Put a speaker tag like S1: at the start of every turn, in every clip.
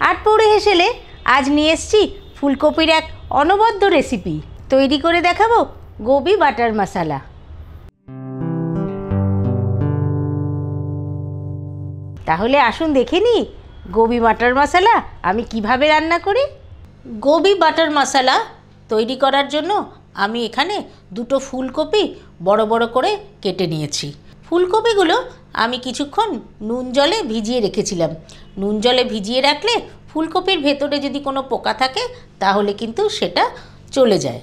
S1: আট পৌড়ে হেসেলে আজ নিয়ে এসেছি ফুলকপির এক অনবদ্য রেসিপি। তৈরি করে দেখাবো গোবি বাটার মশলা। তাহলে আসুন দেখে নিই গোবি বাটার মশলা আমি কিভাবে রান্না করি। গোবি বাটার মশলা তৈরি করার জন্য আমি এখানে দুটো ফুলকপি বড় বড় করে কেটে নিয়েছি। ফুলকপিগুলো আমি কিছুক্ষণ নুন জলে ভিজিয়ে রেখেছিলাম। নুন জলে ভিজিয়ে রাখলে ফুলকপির ভেতরে যদি কোনো পোকা থাকে তাহলে কিন্তু সেটা চলে যায়।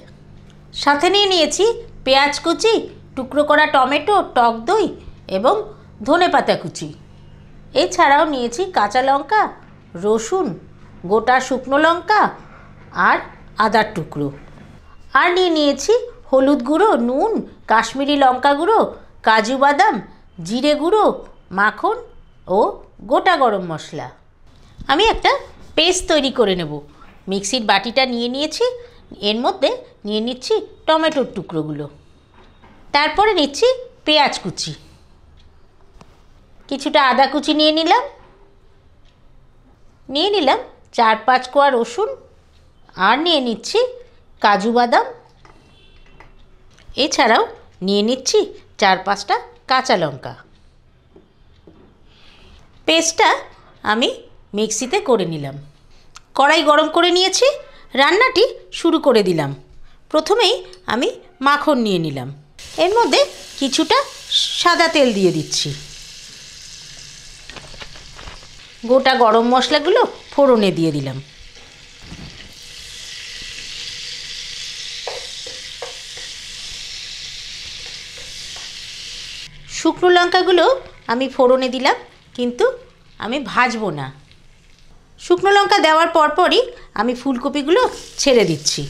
S1: সাথে নিয়ে নিয়েছি পেঁয়াজ কুচি, টুকরো করা টমেটো, টক দই এবং ধনেপাতা কুচি। এছাড়াও নিয়েছি কাঁচা লঙ্কা, রসুন, গোটা শুকনো লঙ্কা আর আদার টুকরো। আর নিয়েছি হলুদ গুঁড়ো, নুন, কাশ্মীরি লঙ্কা গুঁড়ো, কাজু বাদাম, জিরে গুঁড়ো, মাখন ও গোটা গরম মশলা। আমি একটা পেস্ট তৈরি করে নেব। মিক্সির বাটিটা নিয়ে নিয়েছি, এর মধ্যে নিয়ে নিচ্ছি টমেটোর টুকরোগুলো, তারপরে নিচ্ছি পেঁয়াজ কুচি, কিছুটা আদা কুচি নিয়ে নিলাম 4-5 কোয়া রসুন, আর নিয়ে নিচ্ছি কাজু বাদাম। এছাড়াও নিয়ে নিচ্ছি 4-5টা কাঁচা লঙ্কা। পেস্টটা আমি মিক্সিতে করে নিলাম। কড়াই গরম করে নিয়েছি, রান্নাটি শুরু করে দিলাম। প্রথমেই আমি মাখন নিয়ে নিলাম, এর মধ্যে কিছুটা সাদা তেল দিয়ে দিচ্ছি। গোটা গরম মশলাগুলো ফোড়নে দিয়ে দিলাম। শুকনো লঙ্কাগুলো আমি ফোড়নে দিলাম, কিন্তু আমি ভাজবো না। শুকনো লঙ্কা দেওয়ার পরপরই আমি ফুলকপিগুলো ছেড়ে দিচ্ছি।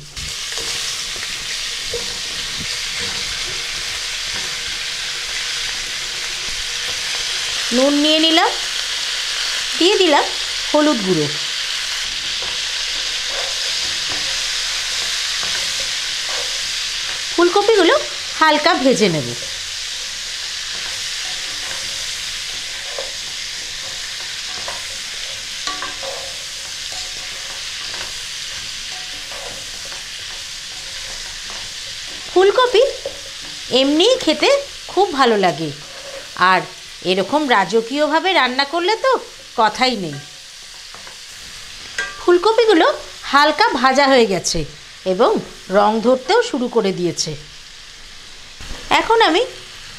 S1: নুন নিয়ে নিলাম, দিয়ে দিলাম হলুদ গুঁড়ো। ফুলকপিগুলো হালকা ভেজে নেব। ফুলকপি এমনিই খেতে খুব ভালো লাগে, আর এরকম রাজকীয়ভাবে রান্না করলে তো কথাই নেই। ফুলকপিগুলো হালকা ভাজা হয়ে গেছে এবং রং ধরতেও শুরু করে দিয়েছে। এখন আমি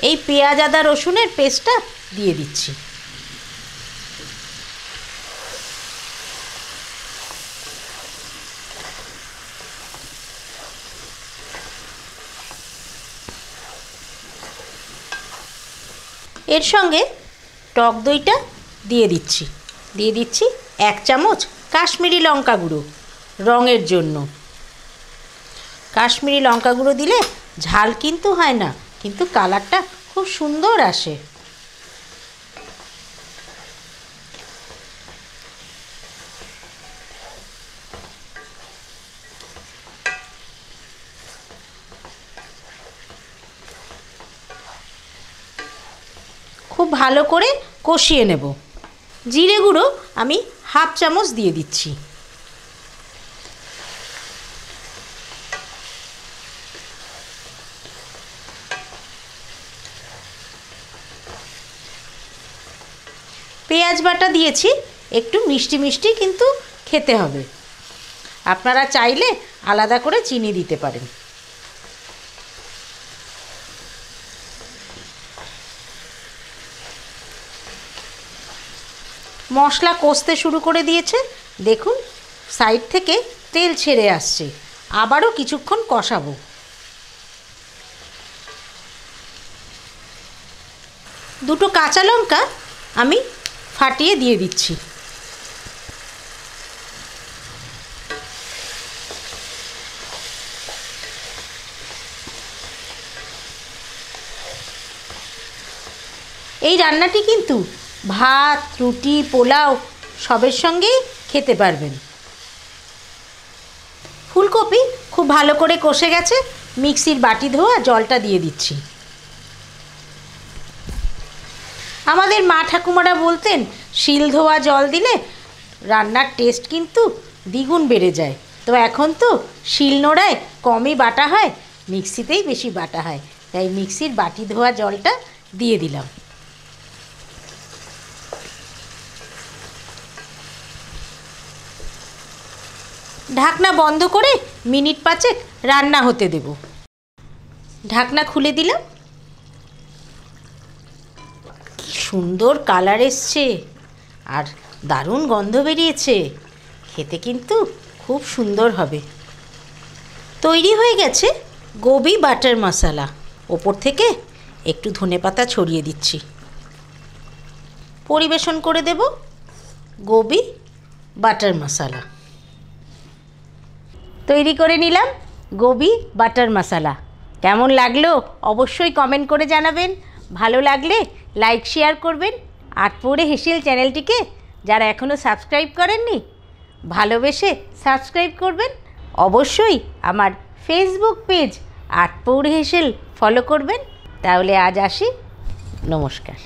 S1: এই পেঁয়াজ আদা রসুনের পেস্টটা দিয়ে দিচ্ছি। এর সঙ্গে টক দইটা দিয়ে দিচ্ছি 1 চামচ কাশ্মীরি লঙ্কা গুঁড়ো রঙের জন্য। কাশ্মীরি লঙ্কা গুঁড়ো দিলে ঝাল কিন্তু হয় না, কিন্তু কালারটা খুব সুন্দর আসে। খুব ভালো করে কষিয়ে নেব। জিরে গুঁড়ো আমি 1/2 চামচ দিয়ে দিচ্ছি। পেঁয়াজ বাটা দিয়েছি, একটু মিষ্টি মিষ্টি কিন্তু খেতে হবে। আপনারা চাইলে আলাদা করে চিনি দিতে পারেন। মশলা কষতে শুরু করে দিয়েছে, দেখুন সাইড থেকে তেল ছেড়ে আসছে। আবারও কিছুক্ষণ কষাবো। দুটো কাঁচা লঙ্কা আমি ফাটিয়ে দিয়ে দিচ্ছি। এই রান্নাটি কিন্তু ভাত, রুটি, পোলাও সবের সঙ্গেই খেতে পারবেন। ফুলকপি খুব ভালো করে কষে গেছে, মিক্সির বাটি ধোয়া জলটা দিয়ে দিচ্ছি। আমাদের মা ঠাকুমারা বলতেন শিল ধোয়া জল দিলে রান্নার টেস্ট কিন্তু দ্বিগুণ বেড়ে যায়। তো এখন তো শিলনোড়ায় কমই বাটা হয়, মিক্সিতেই বেশি বাটা হয়, তাই মিক্সির বাটি ধোয়া জলটা দিয়ে দিলাম। ঢাকনা বন্ধ করে মিনিট 5 রান্না হতে দেব। ঢাকনা খুলে দিলাম। কি সুন্দর কালার এসছে আর দারুণ গন্ধ বেরিয়েছে, খেতে কিন্তু খুব সুন্দর হবে। তৈরি হয়ে গেছে গোবি বাটার মশলা। ওপর থেকে একটু ধনেপাতা ছড়িয়ে দিচ্ছি। পরিবেশন করে দেব গোবি বাটার মশলা। তৈরি করে নিলাম গোবি বাটার মশলা। কেমন লাগলো অবশ্যই কমেন্ট করে জানাবেন। ভালো লাগলে লাইক শেয়ার করবেন। আটপৌরে হেসেল চ্যানেলটিকে যারা এখনও সাবস্ক্রাইব করেননি, ভালোবেসে সাবস্ক্রাইব করবেন। অবশ্যই আমার ফেসবুক পেজ আটপৌরে হেসেল ফলো করবেন। তাহলে আজ আসি, নমস্কার।